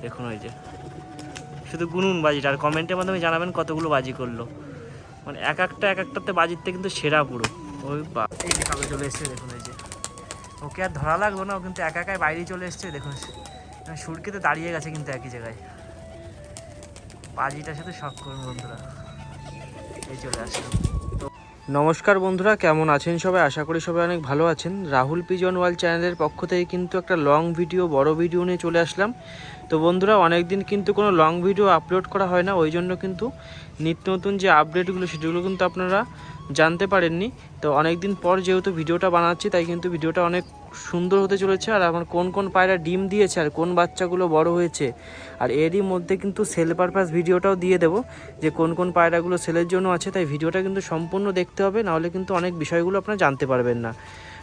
দেখুন ওই যে শুধু গুনুন বাজিটা, আর কমেন্টের মাধ্যমে জানাবেন কতগুলো বাজি করলো। মানে এক একটাতে বাজিতে কিন্তু সেরা পুরো। ওই বা এই যে কালো চলে এসছে দেখুন, এই যে ওকে আর ধরা লাগলো না, ও কিন্তু একাই বাইরেই চলে এসছে দেখুন। সুরকিতে দাঁড়িয়ে গেছে কিন্তু একই জায়গায়, বাজিটার সাথে শখ করুন বন্ধুরা। এই চলে আসলাম। নমস্কার বন্ধুরা, কেমন আছেন সবাই? আশা করি সবাই অনেক ভালো আছেন। রাহুল পিজন ওয়ার্ল্ড চ্যানেলের পক্ষ থেকে কিন্তু একটা লং ভিডিও, বড় ভিডিও নিয়ে চলে আসলাম। তো বন্ধুরা, অনেক দিন কিন্তু কোনো লং ভিডিও আপলোড করা হয় না, ওই জন্য কিন্তু নিত্য নতুন যে আপডেটগুলো সেগুলো কিন্তু আপনারা জানতে পারেননি। তো অনেক দিন পর যেহেতু ভিডিওটা বানাচ্ছি, তাই কিন্তু ভিডিওটা অনেক সুন্দর হতে চলেছে। আর আমার কোন কোন পায়রা ডিম দিয়েছে আর কোন বাচ্চাগুলো বড় হয়েছে, আর এরই মধ্যে কিন্তু সেল পারপাস ভিডিওটাও দিয়ে দেবো যে কোন কোন পায়রাগুলো সেলের জন্য আছে। তাই ভিডিওটা কিন্তু সম্পূর্ণ দেখতে হবে, নাহলে কিন্তু অনেক বিষয়গুলো আপনারা জানতে পারবেন না।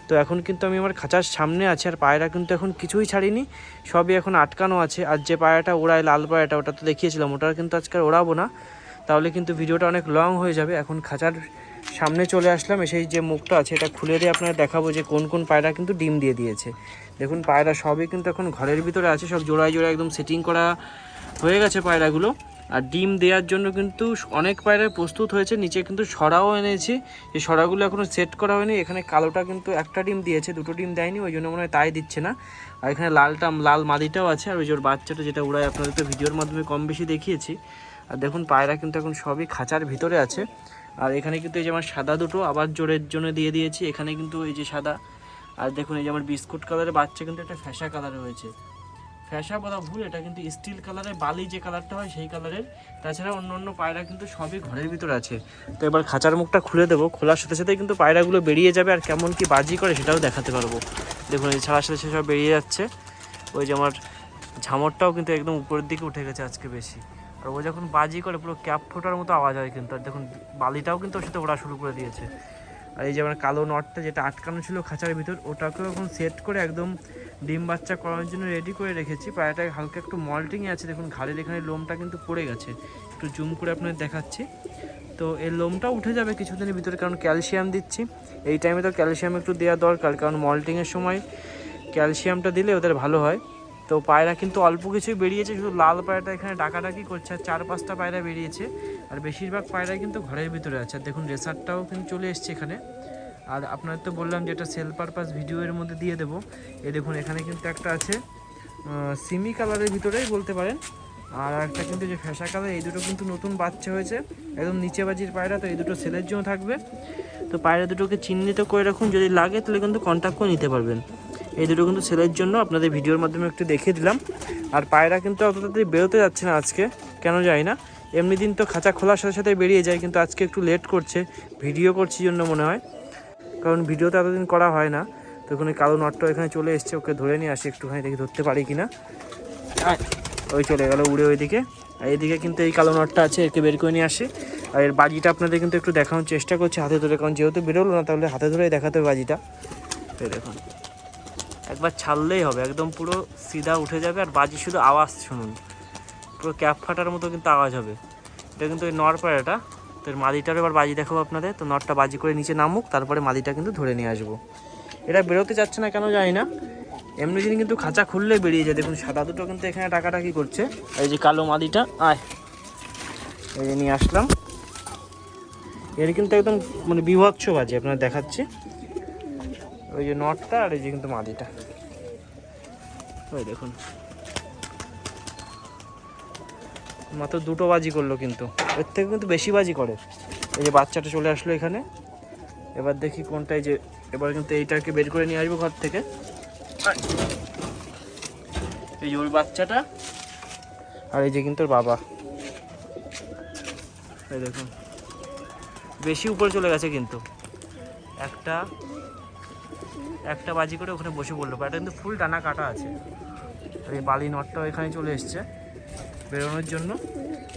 তো এখন কিন্তু আমি আমার খাঁচার সামনে আছি, আর পায়রা কিন্তু এখন কিছুই ছাড়িনি, সবই এখন আটকানো আছে। আর যে পায়রাটা ওড়ায়, লাল পায়রাটা, ওটা তো দেখিয়েছিলাম, ওটা কিন্তু আজকে ওড়াবো না, তাহলে কিন্তু ভিডিওটা অনেক লং হয়ে যাবে। এখন খাঁচার সামনে চলে আসলাম, এসে যে মুখটা আছে এটা খুলে দিয়ে আপনারা দেখাবো যে কোন কোন পায়রা কিন্তু ডিম দিয়ে দিয়েছে। দেখুন পায়রা সবই কিন্তু এখন ঘরের ভিতরে আছে, সব জোড়ায় জোড়ায় একদম সেটিং করা হয়ে গেছে পায়রাগুলো। আর ডিম দেওয়ার জন্য কিন্তু অনেক পায়রা প্রস্তুত হয়েছে, নিচে কিন্তু সরাও এনেছি, এই সরাগুলো এখনও সেট করা হয়নি। এখানে কালোটা কিন্তু একটা ডিম দিয়েছে, দুটো ডিম দেয়নি, ওই জন্য মনে হয় তাই দিচ্ছে না। আর এখানে লাল মাদিটাও আছে, আর ওই যে বাচ্চাটা যেটা উড়ায় আপনাদের তো ভিডিওর মাধ্যমে কম বেশি দেখিয়েছি। আর দেখুন পায়রা কিন্তু এখন সবই খাঁচার ভিতরে আছে। আর এখানে কিন্তু এই যে আমার সাদা দুটো আবার জোরের জন্য দিয়ে দিয়েছি, এখানে কিন্তু এই যে সাদা। আর দেখুন এই যে আমার বিস্কুট কালারের বাচ্চা কিন্তু একটা ফ্যাশা কালার হয়েছে, ফ্যাশা বলা ভুল, এটা কিন্তু স্টিল কালারের, বালি যে কালারটা হয় সেই কালারের। তাছাড়া অন্য অন্য পায়রা কিন্তু সবই ঘরের ভিতরে আছে। তো এবার খাঁচার মুখটা খুলে দেবো, খোলার সাথে সাথে কিন্তু পায়রাগুলো বেরিয়ে যাবে, আর কেমন কি বাজি করে সেটাও দেখাতে পারবো। দেখুন এই ছাড়ার সাথে সব বেরিয়ে যাচ্ছে। ওই যে আমার ঝামরটাও কিন্তু একদম উপরের দিকে উঠে গেছে আজকে বেশি। আর ও যখন বাজি করে পুরো ক্যাপ ফোটার মতো আওয়াজ হয় কিন্তু। আর দেখুন বালিটাও কিন্তু ওর সাথে ওড়া শুরু করে দিয়েছে। আর এই যে আমার কালো নটটা যেটা আটকানো ছিল খাঁচার ভিতর, ওটাকেও এখন সেট করে একদম ডিম বাচ্চা করার জন্য রেডি করে রেখেছি। পায়রাটা হালকা একটু মল্টিংয়ে আছে, দেখুন ঘাড়ের এখানে লোমটা কিন্তু পড়ে গেছে, একটু জুম করে আপনাদের দেখাচ্ছি। তো এই লোমটাও উঠে যাবে কিছুদিনের ভিতরে, কারণ ক্যালসিয়াম দিচ্ছি এই টাইমে, তো ক্যালসিয়াম একটু দেওয়া দরকার, কারণ মল্টিংয়ের সময় ক্যালসিয়ামটা দিলে ওদের ভালো হয়। তো পায়রা কিন্তু অল্প কিছুই বেরিয়েছে, শুধু লাল পায়রাটা এখানে ডাকাডাকি করছে, আর 4-5টা পায়রা বেরিয়েছে। আর বেশিরভাগ পায়রাই কিন্তু ঘরের ভিতরে আছে। আর দেখুন রেসারটাও কিন্তু চলে এসছে এখানে। আর আপনাদের তো বললাম যে এটা সেল পারপাস ভিডিওর মধ্যে দিয়ে দেবো। এই দেখুন এখানে কিন্তু একটা আছে সিমি কালারের ভিতরেই বলতে পারেন, আর একটা কিন্তু যে ফ্যাশা কালার, এই দুটো কিন্তু নতুন বাচ্চা হয়েছে, একদম নিচে বাজির পায়রা। তো এই দুটো সেলের জন্য থাকবে। তো পায়রা দুটোকে চিহ্নিত করে রাখুন, যদি লাগে তাহলে কিন্তু কন্ট্যাক্ট করে নিতে পারবেন। এই দুটো কিন্তু সেলের জন্য আপনাদের ভিডিওর মাধ্যমে একটু দেখিয়ে দিলাম। আর পায়রা কিন্তু অত তাড়াতাড়ি বেরোতে যাচ্ছে না আজকে, কেন যায় না। এমনি দিন তো খাঁচা খোলার সাথে সাথে বেরিয়ে যায়, কিন্তু আজকে একটু লেট করছে, ভিডিও করছি জন্য মনে হয়, কারণ ভিডিও তো এতদিন করা হয় না। তো ওখানে কালো নটটা এখানে চলে এসছে, ওকে ধরে নিয়ে আসি একটুখানি, দেখি ধরতে পারি কিনা। ওই চলে গেল উড়ে ওইদিকে। আর এইদিকে কিন্তু এই কালো নটটা আছে, একে বের করে নিয়ে আসি। আর এর বাজিটা আপনাদের কিন্তু একটু দেখানোর চেষ্টা করছি হাতে ধরে, কারণ যেহেতু বেরোলো না তাহলে হাতে ধরেই দেখাতে হবে বাজিটা। এই দেখুন একবার ছাড়লেই হবে, একদম পুরো সিধা উঠে যাবে। আর বাজি শুধু আওয়াজ শুনুন, পুরো ক্যাপ ফাটার মতো কিন্তু আওয়াজ হবে। এটা কিন্তু ওই নর পায়রাটা। তো এর মাদিটার এবার বাজি দেখাবো আপনাদের। তো নটটা বাজি করে নিচে নামুক, তারপরে মাদিটা কিন্তু ধরে নিয়ে আসবো। এটা বেরোতে চাচ্ছে না কেন জানি না, এমনি দিন কিন্তু খাঁচা খুললে বেরিয়ে যায়। দেখুন সাদা দুটো কিন্তু এখানে টাকাটাকি করছে। এই যে কালো মাদিটা, আয় এই যে নিয়ে আসলাম। এর কিন্তু একদম মানে বিভৎস বাজি আপনার দেখাচ্ছি। ওই যে নটটা, আর এই যে কিন্তু মাদিটা, ওই দেখুন মাত্র দুটো বাজি করলো, কিন্তু এর থেকে কিন্তু বেশি বাজি করে। এই যে বাচ্চাটা চলে আসলো এখানে, এবার দেখি কোনটাই যে, এবার কিন্তু এইটাকে বের করে নিয়ে আসবো ঘর থেকে। এই যে ওর বাচ্চাটা, আর এই যে কিন্তু ওর বাবা। এই দেখুন বেশি উপরে চলে গেছে, কিন্তু একটা বাজি করে ওখানে বসে পড়লো। এটা কিন্তু ফুল ডানা কাটা আছে। আর এই বালি নটটাও এখানে চলে এসছে বেরোনোর জন্য।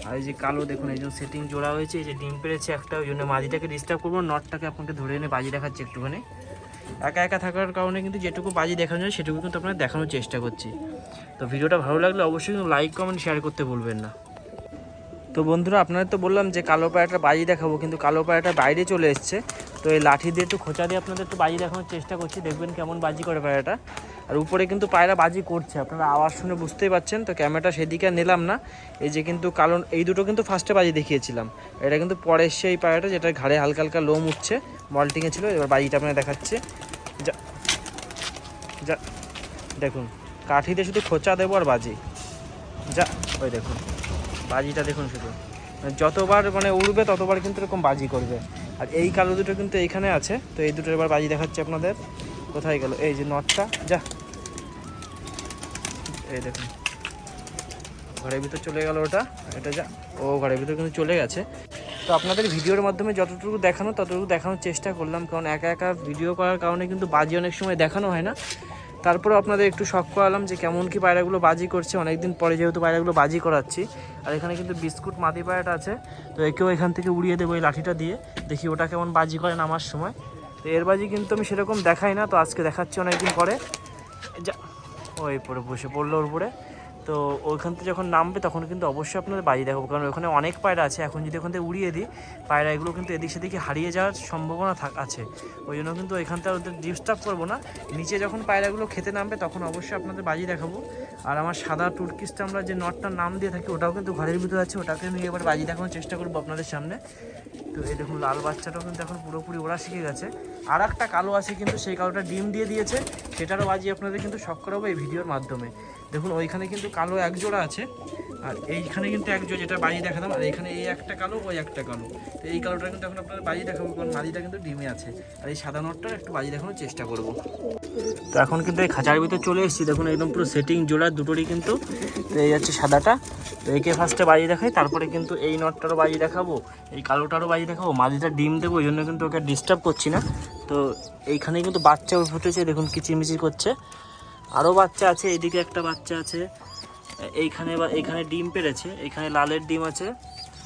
আর এই যে কালো দেখুন, এই জন্য সেটিং জোড়া হয়েছে, এই যে ডিম পেড়েছে একটা, ওই জন্য মাদিটাকে ডিস্টার্ব করবো, নটটাকে আপনাকে ধরে এনে বাজি দেখাচ্ছি একটুখানি। একা একা থাকার কারণে কিন্তু যেটুকু বাজি দেখানো যায় সেটুকু কিন্তু আপনার দেখানোর চেষ্টা করছি। তো ভিডিওটা ভালো লাগলে অবশ্যই কিন্তু লাইক কমেন্ট শেয়ার করতে ভুলবেন না। তো বন্ধুরা, আপনাদের তো বললাম যে কালো পায়রাটা বাজি দেখাবো, কিন্তু কালো পায়রাটা বাইরে চলে এসছে। তো এই লাঠি দিয়ে একটু খোঁচা দিয়ে আপনাদের একটু বাজি দেখানোর চেষ্টা করছি, দেখবেন কেমন বাজি করে পায়রাটা। আর উপরে কিন্তু পায়রা বাজি করছে, আপনারা আওয়াজ শুনে বুঝতেই পারছেন। তো ক্যামেরাটা সেদিকে নিলাম না। এই যে কিন্তু কারণ এই দুটো কিন্তু ফার্স্টে বাজি দেখিয়েছিলাম, এটা কিন্তু পরে এসছে এই পায়রাটা, যেটা ঘাড়ে হালকা হালকা লোম উঠছে, মল্টিংয়ে ছিল। এবার বাজিটা আপনারা দেখাচ্ছে, যা যা দেখুন কাঠিতে শুধু খোঁচা দেবো আর বাজি, যা ওই দেখুন বাজিটা দেখুন শুধু, যতবার মানে উড়বে ততবার কিন্তু এরকম বাজি করবে। আর এই কালো দুটো কিন্তু এইখানে আছে, তো এই দুটো এবার বাজি দেখাচ্ছে আপনাদের। কোথায় গেল এই যে নটটা, যা এই দেখুন ঘরের ভিতর চলে গেল ওটা, এটা যা ও ঘরের ভিতর কিন্তু চলে গেছে। তো আপনাদের ভিডিওর মাধ্যমে যতটুকু দেখানো ততটুকু দেখানোর চেষ্টা করলাম, কারণ একা একা ভিডিও করার কারণে কিন্তু বাজি অনেক সময় দেখানো হয় না। তারপরে আপনাদের একটু শখ করালাম যে কেমন কি পায়রাগুলো বাজি করছে, অনেকদিন পরে যেহেতু পায়রাগুলো বাজি করাচ্ছি। আর এখানে কিন্তু বিস্কুট মাদি পায়রাটা আছে, তো একেও এখান থেকে উড়িয়ে দেবো এই লাঠিটা দিয়ে, দেখি ওটা কেমন বাজি করে নামার সময়। তো এর বাজি কিন্তু আমি সেরকম দেখাই না, তো আজকে দেখাচ্ছি অনেকদিন পরে। যা ওই পরে বসে পড়লো ওর উপরে, তো ওইখান থেকে যখন নামবে তখন কিন্তু অবশ্যই আপনাদের বাজি দেখাবো, কারণ ওখানে অনেক পায়রা আছে। এখন যদি ওখান থেকে উড়িয়ে দিই পায়রা এগুলো কিন্তু এদিক সেদিকে হারিয়ে যাওয়ার সম্ভাবনা আছে, ওই জন্য কিন্তু ওইখানটা ওদের ডিস্টার্ব করবো না। নিচে যখন পায়রাগুলো খেতে নামবে তখন অবশ্যই আপনাদের বাজি দেখাবো। আর আমার সাদা তুর্কিশটা আমরা যে নটটার নাম দিয়ে থাকি ওটাও কিন্তু ঘরের ভিতরে আছে, ওটাকে নিয়ে এবার বাজি দেখানোর চেষ্টা করবো আপনাদের সামনে। তো এই দেখুন লাল বাচ্চাটাও কিন্তু এখন পুরোপুরি ওরা শিখে গেছে। আর একটা কালো আছে কিন্তু সেই কালোটা ডিম দিয়ে দিয়েছে, সেটারও বাজি আপনাদের কিন্তু শখ করাবো এই ভিডিওর মাধ্যমে। দেখুন ওইখানে কিন্তু কালো এক জোড়া আছে, আর এইখানে কিন্তু এক জোড়া, যেটা বাজি দেখাতাম। আর এইখানে এই একটা কালো, ওই একটা কালো, তো এই কালোটা কিন্তু এখন আপনাদের বাজি দেখাবো, কারণ মাদিটা কিন্তু ডিমে আছে। আর এই সাদা নটটার একটু বাজি দেখানোর চেষ্টা করব। তো এখন কিন্তু এই খাঁচার ভিতরে চলে এসেছি, দেখুন একদম পুরো সেটিং জোড়া দুটোরই কিন্তু। তো এই যাচ্ছে সাদাটা, তো একে ফার্স্টে বাজি দেখাই, তারপরে কিন্তু এই নটটারও বাজি দেখাবো, এই কালোটারও বাজি দেখাবো। মাদিটা ডিম দেবো, ওই জন্য কিন্তু ওকে ডিস্টার্ব করছি না। তো এইখানে কিন্তু বাচ্চা ফুটেছে, দেখুন কিচিরমিচির করছে। আরও বাচ্চা আছে, এইদিকে একটা বাচ্চা আছে, এইখানে বা এইখানে ডিম পেড়েছে, এইখানে লালের ডিম আছে,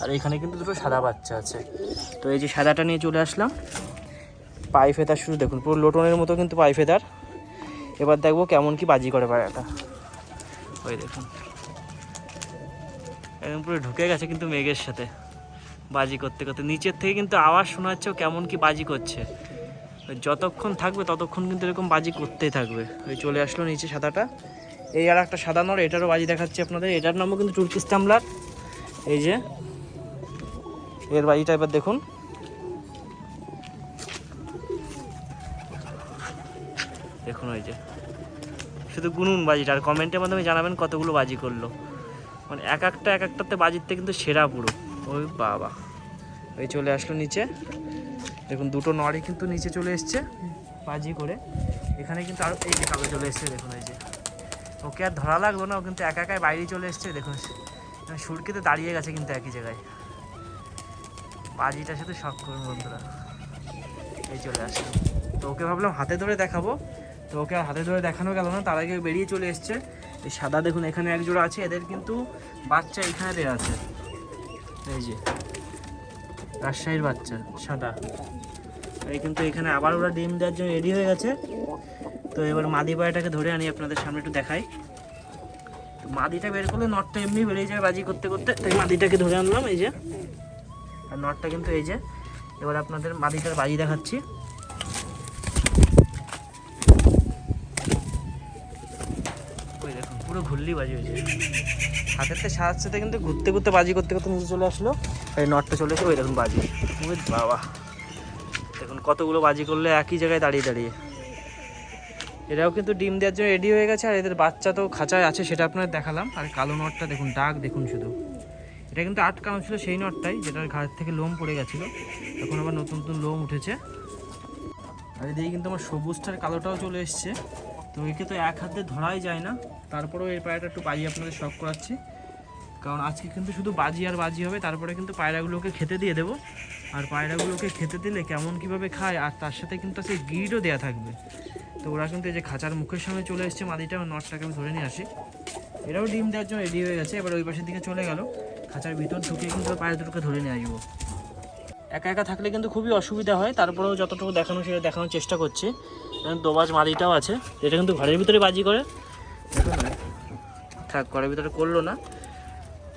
আর এইখানে কিন্তু দুটো সাদা বাচ্চা আছে। তো এই যে সাদাটা নিয়ে চলে আসলাম, পাই ফেদার শুরু দেখুন, পুরো লোটনের মতো কিন্তু পাই ফেদার। এবার দেখবো কেমন কি বাজি করে পায়রাটা, ওই দেখুন একদম পুরো ঢুকে গেছে কিন্তু মেঘের সাথে বাজি করতে করতে। নিচের থেকে কিন্তু আওয়াজ শোনা যাচ্ছে কেমন কি বাজি করছে, যতক্ষণ থাকবে ততক্ষণ কিন্তু এরকম বাজি করতেই থাকবে। ওই চলে আসলো নিচে সাদাটা। এই আর একটা সাদা নর, এটারও বাজি দেখাচ্ছি আপনাদের, এটার নামও কিন্তু তুর্কিশ টাম্বলার। এই যে এর বাজিটা এবার দেখুন, দেখুন ওই যে শুধু গুনুন বাজিটা। আর কমেন্টের মাধ্যমে জানাবেন কতগুলো বাজি করলো, মানে এক একটাতে বাজিতে কিন্তু সেরা পুরো। ওই বাবা ওই চলে আসলো নিচে, দেখুন দুটো নরই কিন্তু নিচে চলে এসছে বাজি করে। এখানে কিন্তু আরও এই যে কালো চলে এসছে, দেখুন এই যে ওকে আর ধরা লাগলো না, ও কিন্তু একা একাই বাইরে চলে এসছে। দেখুন সুরকিতে দাঁড়িয়ে গেছে কিন্তু একই জায়গায়, বাজিটার সাথে শখ করুন বন্ধুরা। এই চলে আসলো, তো ওকে ভাবলাম হাতে ধরে দেখাবো, তো ওকে আর হাতে ধরে দেখানো গেল না, তার আগে বেরিয়ে চলে এসছে। এই সাদা দেখুন এখানে এক জোড়া আছে, এদের কিন্তু বাচ্চা এখানে দেওয়া আছে, এই যে রাজশাহীর বাচ্চা সাদা। এই কিন্তু এখানে আবার ওরা ডিম দেওয়ার জন্য রেডি হয়ে গেছে। তো এবার মাদি পায়রাটাকে ধরে আনি আপনাদের সামনে একটু দেখাই। মাদিটা বের করলে নটটা এমনি বেরিয়ে যাবে বাজি করতে করতে, তাই মাদিটাকে ধরে আনলাম এই যে। আর নটটা কিন্তু এই যে, এবার আপনাদের মাদিটার বাজি দেখাচ্ছি। ওই দেখুন পুরো ঘুরলি বাজি হয়েছে, হাতের সাথে কিন্তু ঘুরতে ঘুরতে বাজি করতে করতে নিচে চলে আসলো। এই নটটা চলে এসে ওই দেখুন বাজি, ওই বাবা দেখুন কতগুলো বাজি করলে একই জায়গায় দাঁড়িয়ে দাঁড়িয়ে। এরাও কিন্তু ডিম দেওয়ার জন্য রেডি হয়ে গেছে, আর এদের বাচ্চা তো খাঁচায় আছে সেটা আপনাদের দেখালাম। আর কালো নটটা দেখুন ডাক দেখুন শুধু, এটা কিন্তু আটকানো ছিল সেই নটটাই, যেটার ঘাড় থেকে লোম পড়ে গেছিলো, এখন আবার নতুন নতুন লোম উঠেছে। আর এদিকে কিন্তু আমার সবুজটার কালোটাও চলে এসছে। তো একে তো এক হাতে ধরাই যায় না, তারপরেও এই পায়রাটা একটু বাজি আপনাদের শখ করাচ্ছি, কারণ আজকে কিন্তু শুধু বাজি আর বাজি হবে। তারপরে কিন্তু পায়রাগুলোকে খেতে দিয়ে দেবো, আর পায়রাগুলোকে খেতে দিলে কেমন কীভাবে খায়, আর তার সাথে কিন্তু সেই গিটও দেওয়া থাকবে। তো ওরা কিন্তু এই যে খাঁচার মুখের সামনে চলে এসছে, মাদিটা নটটাকে আমি ধরে নিয়ে আসি। এরাও ডিম দেওয়ার জন্য রেডি হয়ে গেছে, এবার ওই পাশের দিকে চলে গেল। খাঁচার ভিতর ঢুকে কিন্তু পায়রা দুটোকে ধরে নিয়ে আসবো। একা একা থাকলে কিন্তু খুবই অসুবিধা হয়, তারপরেও যতটুকু দেখানো সেটা দেখানোর চেষ্টা করছি। দোবাজ মাদিটাও আছে, এটা কিন্তু ঘরের ভিতরে বাজি করে, থাক ঘরের ভিতরে করলো না।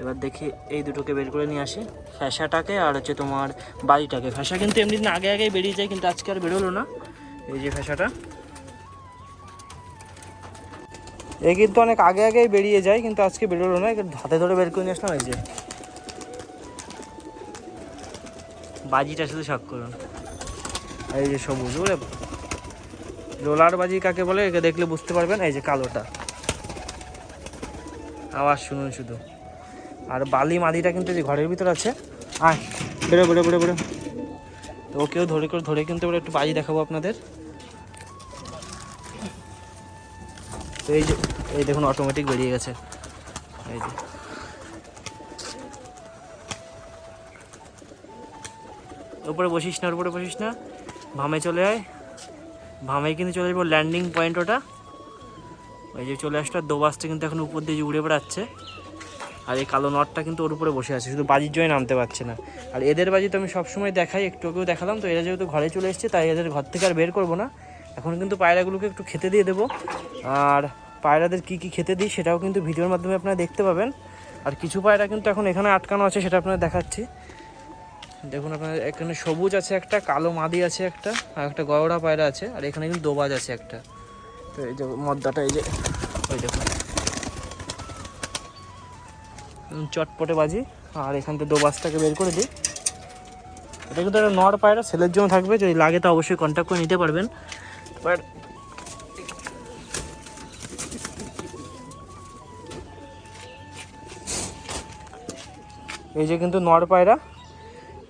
এবার দেখি এই দুটোকে বের করে নিয়ে আসি, ফ্যাসাটাকে আর হচ্ছে তোমার বাড়িটাকে। ফ্যাসা কিন্তু এমনি দিন আগে আগেই বেরিয়ে যায়, কিন্তু আজকে আর বেরোলো না। এই যে ফ্যাসাটা, এ কিন্তু অনেক আগে আগেই বেরিয়ে যায়, কিন্তু আজকে বেরোলো না, হাতে ধরে বের করে নিয়ে আসলাম। এই যে বাজিটা শুধু শখ করুন, এই যে সবুজ, ওরে রোলার বাজি কাকে বলে একে দেখলে বুঝতে পারবেন। এই যে কালোটা, আওয়াজ শুনুন শুধু। আর বালি মাদিটা কিন্তু যে ঘরের ভিতর আছে। আয় বেরো বেরো বেরো বেরো। তো ওকেও ধরে কিন্তু এবার একটু বাজি দেখাবো আপনাদের। তো এই যে এই দেখুন অটোমেটিক বেরিয়ে গেছে। এই যে উপরে বসিস না, উপরে বসিস না, ভামে চলে আয়। ভামেই কিন্তু চলে যাবো ল্যান্ডিং পয়েন্ট ওটা। ওই যে চলে আসলো, দোবাসটা কিন্তু এখন উপর দিয়ে উড়ে বেড়াচ্ছে। আর এই কালো নটটা কিন্তু ওর উপরে বসে আছে, শুধু বাজির জন্য নামতে পারছে না। আর এদের বাজি তো আমি সবসময় দেখাই, একটু ওকেও দেখালাম। তো এরা যেহেতু ঘরে চলে এসছে, তাই এদের ঘর থেকে আর বের করবো না। এখন কিন্তু পায়রাগুলোকে একটু খেতে দিয়ে দেবো। আর পায়রাদের কি কি খেতে দিই সেটাও কিন্তু ভিডিওর মাধ্যমে আপনারা দেখতে পাবেন। আর কিছু পায়রা কিন্তু এখন এখানে আটকানো আছে, সেটা আপনারা দেখাচ্ছি। দেখুন আপনার এখানে সবুজ আছে একটা, কালো মাদি আছে একটা, আর একটা গওড়া পায়রা আছে। আর এখানে কিন্তু দোবাজ আছে একটা। তো এই যে মদ্দাটা, এই যে ওই দেখুন চটপটে বাজি। আর এখান থেকে দোবাজটাকে বের করে দিই। এটা কিন্তু একটা নর পায়রা, সেলের জন্য থাকবে, যদি লাগে তো অবশ্যই কন্ট্যাক্ট করে নিতে পারবেন। বাট এই যে কিন্তু নর পায়রা,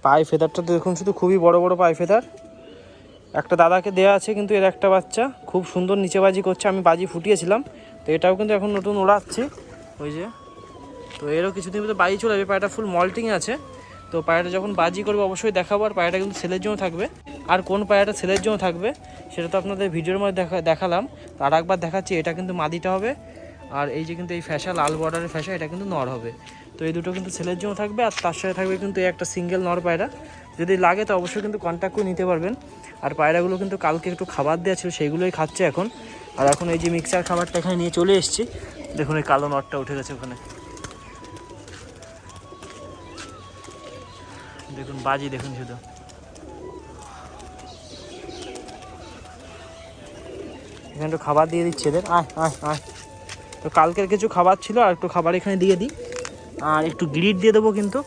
পায়ে ফেদারটা দেখুন শুধু, খুবই বড় বড় পায়ে ফেদার। একটা দাদাকে দেওয়া আছে, কিন্তু এর একটা বাচ্চা খুব সুন্দর নিচে বাজি করছে, আমি বাজি ফুটিয়েছিলাম। তো এটাও কিন্তু এখন নতুন ওড়াচ্ছি। ওই যে, তো এরও কিছুদিন মধ্যে বাজি চলে যাবে। পায়রাটা ফুল মল্টিং আছে। তো পায়রাটা যখন বাজি করবে অবশ্যই দেখাবো। আর পায়রাটা কিন্তু সেলের জন্য থাকবে। আর কোন পায়রাটা সেলের জন্য থাকবে সেটা তো আপনাদের ভিডিওর মধ্যে দেখালাম। তো আর একবার দেখাচ্ছি, এটা কিন্তু মাদিটা হবে। আর এই যে কিন্তু এই ফ্যাশা, লাল বর্ডারের ফ্যাশা, এটা কিন্তু নর হবে। তো এই দুটো কিন্তু সেলের জন্য থাকবে। আর তার সাথে থাকবে কিন্তু একটা সিঙ্গেল নর পায়রা। যদি লাগে তো অবশ্যই কিন্তু কন্ট্যাক্ট করে নিতে পারবেন। আর পায়রাগুলো কিন্তু কালকে একটু খাবার দেওয়া ছিল, সেইগুলোই খাচ্ছে এখন। আর এখন এই যে মিক্সার খাবারটা এখানে নিয়ে চলে এসেছি। দেখুন এই কালো নটটা উঠে গেছে ওখানে। দেখুন বাজি দেখুন শুধু। এখানে একটু খাবার দিয়ে দিচ্ছে এদের। আয় আয় আয়। তো কালকের কিছু খাবার ছিল, আর একটু খাবার এখানে দিয়ে দিই। আর একটু গ্রিড দিয়ে দেবো কিন্তু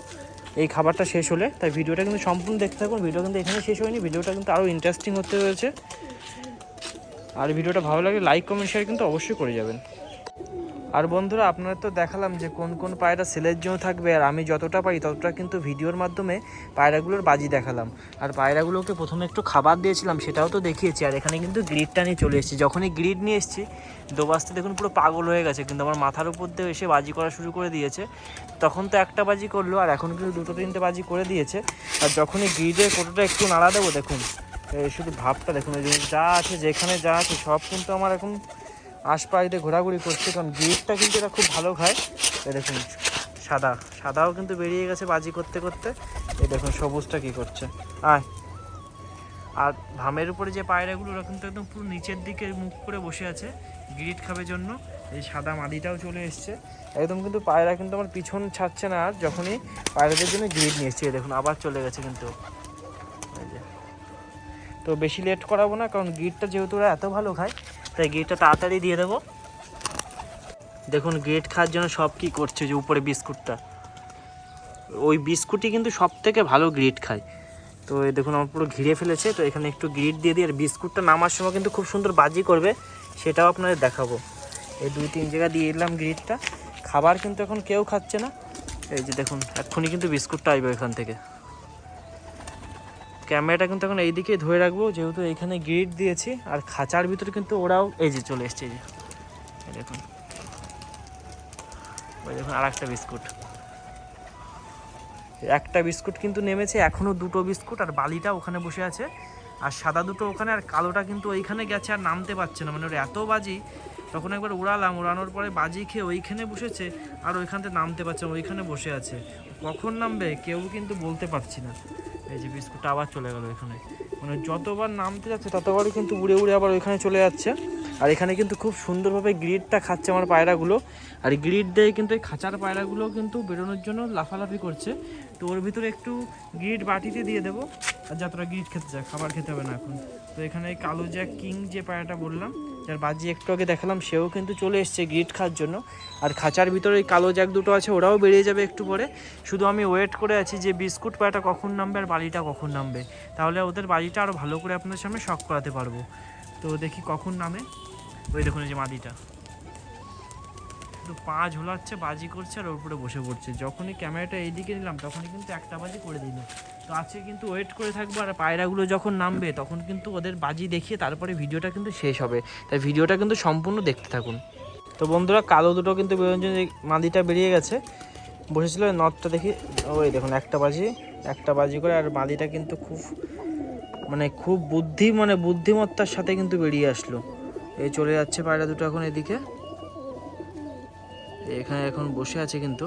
এই খাবারটা শেষ হলে। তাই ভিডিওটা কিন্তু সম্পূর্ণ দেখতে থাকুন। ভিডিও কিন্তু এখানে শেষ হয়নি, ভিডিওটা কিন্তু আরও ইন্টারেস্টিং হতে রয়েছে। আর ভিডিওটা ভালো লাগে লাইক কমেন্ট শেয়ার কিন্তু অবশ্যই করে যাবেন। আর বন্ধুরা আপনারা তো দেখালাম যে কোন কোন পায়রা সেলের জন্য থাকবে। আর আমি যতটা পারি ততটা কিন্তু ভিডিওর মাধ্যমে পায়রাগুলোর বাজি দেখালাম। আর পায়রাগুলোকে প্রথমে একটু খাবার দিয়েছিলাম, সেটাও তো দেখিয়েছি। আর এখানে কিন্তু গ্রিডটা নিয়ে চলে এসেছি। যখনই গ্রিড নিয়ে এসেছি, দোবাসটা দেখুন পুরো পাগল হয়ে গেছে, কিন্তু আমার মাথার উপর দিয়ে এসে বাজি করা শুরু করে দিয়েছে। তখন তো একটা বাজি করলো, আর এখন কিন্তু দুটো তিনটে বাজি করে দিয়েছে। আর যখনই গ্রিডের কোটোটা একটু নাড়া দেবো, দেখুন শুধু ভাবটা দেখুন, ওই যা আছে যেখানে যা আছে সব কিন্তু আমার এখন আশপাশে ঘোরাঘুরি করছে। কারণ গ্রিডটা কিন্তু এরা খুব ভালো খায়। এই দেখুন সাদাও কিন্তু বেরিয়ে গেছে বাজি করতে করতে। এই দেখুন সবুজটা কি করছে। আয়। আর ভামের উপরে যে পায়রাগুলো, ওরা কিন্তু একদম পুরো নিচের দিকে মুখ করে বসে আছে গ্রিড খাবে জন্য। এই সাদা মাদিটাও চলে এসছে একদম, কিন্তু পায়রা কিন্তু আমার পিছন ছাড়ছে না। আর যখনই পায়রাদের জন্য গ্রিড নিয়ে এসছে, দেখুন আবার চলে গেছে কিন্তু। এই যে, তো বেশি লেট করাবো না, কারণ গ্রিডটা যেহেতু ওরা এত ভালো খায়, তাই গেটটা তাড়াতাড়ি দিয়ে দেবো। দেখুন গেট খাওয়ার জন্য সব কি করছে, যে উপরে বিস্কুটটা, ওই বিস্কুটই কিন্তু সব থেকে ভালো গ্রিড খায়। তো এই দেখুন আমার পুরো ঘিরে ফেলেছে। তো এখানে একটু গ্রিড দিয়ে দিই। আর বিস্কুটটা নামার সময় কিন্তু খুব সুন্দর বাজি করবে, সেটাও আপনাদের দেখাবো। এই 2-3 জায়গা দিয়ে দিলাম গ্রিডটা। খাবার কিন্তু এখন কেউ খাচ্ছে না। এই যে দেখুন এক্ষুনি কিন্তু বিস্কুটটা আসবে এখান থেকে। ক্যামেরাটা কিন্তু এখন এই দিকেই ধরে রাখবো, যেহেতু এইখানে গ্রিড দিয়েছি। আর খাঁচার ভিতরে কিন্তু ওরাও এই যে চলে এসছে। এই যে দেখুন, ওই দেখুন আর একটা বিস্কুট, একটা বিস্কুট কিন্তু নেমেছে, এখনও দুটো বিস্কুট। আর বালিটা ওখানে বসে আছে, আর সাদা দুটো ওখানে, আর কালোটা কিন্তু ওইখানে গেছে, আর নামতে পারছে না। মানে ওর এত বাজি, তখন একবার উড়ালাম, উড়ানোর পরে বাজি খেয়ে ওইখানে বসেছে, আর ওইখান থেকে নামতে পারছে না, ওইখানে বসে আছে। কখন নামবে কেউ কিন্তু বলতে পারছি না। এই যে বিস্কুটটা আবার চলে গেল এখানে, মানে যতবার নামতে যাচ্ছে ততবারই কিন্তু উড়ে উড়ে আবার ওইখানে চলে যাচ্ছে। আর এখানে কিন্তু খুব সুন্দরভাবে গ্রিডটা খাচ্ছে আমার পায়রাগুলো। আর গ্রিড দিয়ে কিন্তু এই খাঁচার পায়রাগুলো কিন্তু বেরোনোর জন্য লাফালাফি করছে। তো ওর ভিতরে একটু গ্রিড বাটিতে দিয়ে দেবো, আর যাত্রা গ্রিট খেতে চায়, খাবার খেতে হবে না এখন। তো এখানে এই কালো জ্যাক কিং যে পায়রাটা বললাম, যার বাজি একটু আগে দেখালাম, সেও কিন্তু চলে এসছে গ্রিট খাওয়ার জন্য। আর খাঁচার ভিতরে এই কালো জ্যাক দুটো আছে, ওরাও বেরিয়ে যাবে একটু পরে। শুধু আমি ওয়েট করে আছি যে বিস্কুট পায়রাটা কখন নামবে আর বালিটা কখন নামবে, তাহলে ওদের বালিটা আরও ভালো করে আপনাদের সামনে শখ করাতে পারবো। তো দেখি কখন নামে। ওই দেখুন এই যে মাদিটা শুধু পা ঝোলাচ্ছে, বাজি করছে আর ওর উপরে বসে পড়ছে। যখনই ক্যামেরাটা এইদিকে নিলাম তখনই কিন্তু একটা বাজি করে দিল। তো আজকে কিন্তু ওয়েট করে থাকবো, আর পায়রাগুলো যখন নামবে তখন কিন্তু ওদের বাজি দেখিয়ে তারপরে ভিডিওটা কিন্তু শেষ হবে। তাই ভিডিওটা কিন্তু সম্পূর্ণ দেখতে থাকুন। তো বন্ধুরা, কালো দুটো কিন্তু বেরোনোর মাদিটা বেরিয়ে গেছে, বসেছিল। নটটা দেখি, ওই দেখুন একটা বাজি করে। আর মাদিটা কিন্তু খুব বুদ্ধিমত্তার সাথে কিন্তু বেরিয়ে আসলো। এই চলে যাচ্ছে পায়রা দুটো এখন এদিকে, এখানে এখন বসে আছে। কিন্তু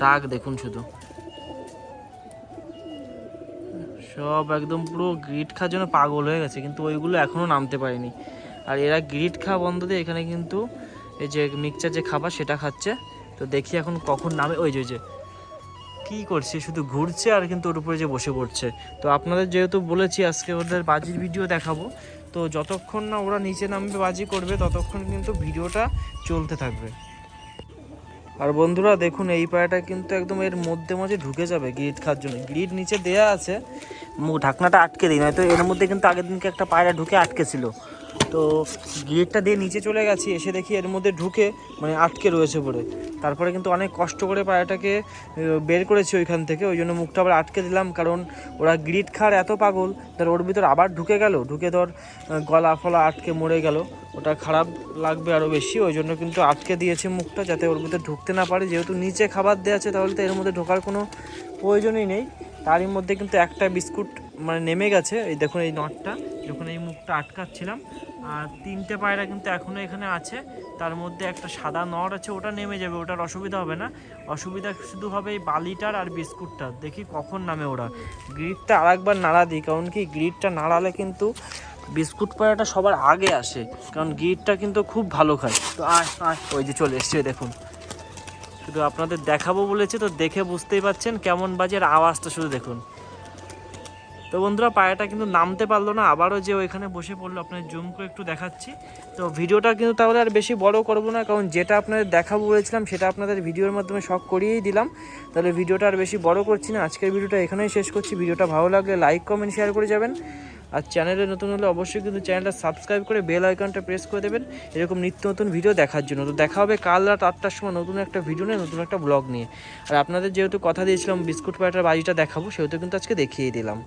ডাক দেখুন শুধু, সব একদম পুরো গ্রিট খাওয়ার জন্য পাগল হয়ে গেছে, কিন্তু ওইগুলো এখনও নামতে পারেনি। আর এরা গ্রিট খাওয়া বন্ধ দিয়ে এখানে কিন্তু এই যে মিক্সচার যে খাবার সেটা খাচ্ছে। তো দেখি এখন কখন নামে। ওই যে কী করছে, শুধু ঘুরছে আর কিন্তু ওর উপরে যে বসে পড়ছে। তো আপনাদের যেহেতু বলেছি আজকে ওদের বাজির ভিডিও দেখাবো, তো যতক্ষণ না ওরা নিচে নামবে বাজি করবে ততক্ষণ কিন্তু ভিডিওটা চলতে থাকবে। আর বন্ধুরা দেখুন, এই পায়রাটা কিন্তু একদম এর মধ্যে মাঝে ঢুকে যাবে গ্রিড খাওয়ার জন্য। গ্রিড নিচে দেয়া আছে, ঢাকনাটা আটকে দিই, নয়তো এর মধ্যে কিন্তু আগের দিনকে একটা পায়রা ঢুকে আটকে ছিল। তো গ্রিডটা দিয়ে নিচে চলে গেছি, এসে দেখি এর মধ্যে ঢুকে আটকে রয়েছে পড়ে। তারপরে কিন্তু অনেক কষ্ট করে পায়রাটাকে বের করেছি ওইখান থেকে, ওই জন্য মুখটা আবার আটকে দিলাম। কারণ ওরা গ্রিড খাওয়ার এত পাগল, ধর ওর ভিতর আবার ঢুকে ধর গলা ফলা আটকে মরে গেল, ওটা খারাপ লাগবে আরও বেশি। ওই জন্য কিন্তু আটকে দিয়েছে মুখটা, যাতে ওর ভিতরে ঢুকতে না পারে। যেহেতু নিচে খাবার দেওয়া আছে, তাহলে তো এর মধ্যে ঢোকার কোনো প্রয়োজনই নেই। তারই মধ্যে কিন্তু একটা বিস্কুট নেমে গেছে। এই দেখুন এই নটটা, যখন এই মুখটা আটকাচ্ছিলাম। আর তিনটে পায়রা কিন্তু এখনও এখানে আছে, তার মধ্যে একটা সাদা নট আছে, ওটা নেমে যাবে, ওটার অসুবিধা হবে না। অসুবিধা শুধু হবে এই বালিটার আর বিস্কুটটার। দেখি কখন নামে ওরা। গ্রিডটা আর একবার নাড়া দিই, কারণ কি গ্রিডটা নাড়ালে কিন্তু বিস্কুট পায়রাটা সবার আগে আসে, কারণ গ্রিডটা কিন্তু খুব ভালো খায়। তো ওই যে চলে এসছে দেখুন। শুধু আপনাদের দেখাবো বলেছে, তো দেখে বুঝতেই পাচ্ছেন কেমন বাজে, আওয়াজটা শুধু দেখুন। তো বন্ধুরা, পায়রাটা কিন্তু নামতে পারলো না, আবারও যে ওইখানে বসে পড়লো। আপনাদের জুম করে একটু দেখাচ্ছি। তো ভিডিওটা কিন্তু তাহলে আর বেশি বড় করব না, কারণ যেটা আপনাদের দেখাবো বলেছিলাম সেটা আপনাদের ভিডিওর মাধ্যমে শখ করিয়েই দিলাম। তাহলে ভিডিওটা আর বেশি বড় করছি না, আজকের ভিডিওটা এখানেই শেষ করছি। ভিডিওটা ভালো লাগলে লাইক কমেন্ট শেয়ার করে যাবেন। আর চ্যানেলে নতুন হলে অবশ্যই কিন্তু চ্যানেলটা সাবস্ক্রাইব করে বেল আইকনটা প্রেস করে দেবেন এরকম নিত্য নতুন ভিডিও দেখার জন্য। তো দেখা হবে কাল রাত 8টার সময় নতুন একটা ভিডিও নিয়ে, নতুন একটা ব্লগ নিয়ে। আর আপনাদের যেহেতু কথা দিয়েছিলাম বিস্কুট পায়রাটার বাজিটা দেখাবো, সেহেতু কিন্তু আজকে দেখিয়ে দিলাম।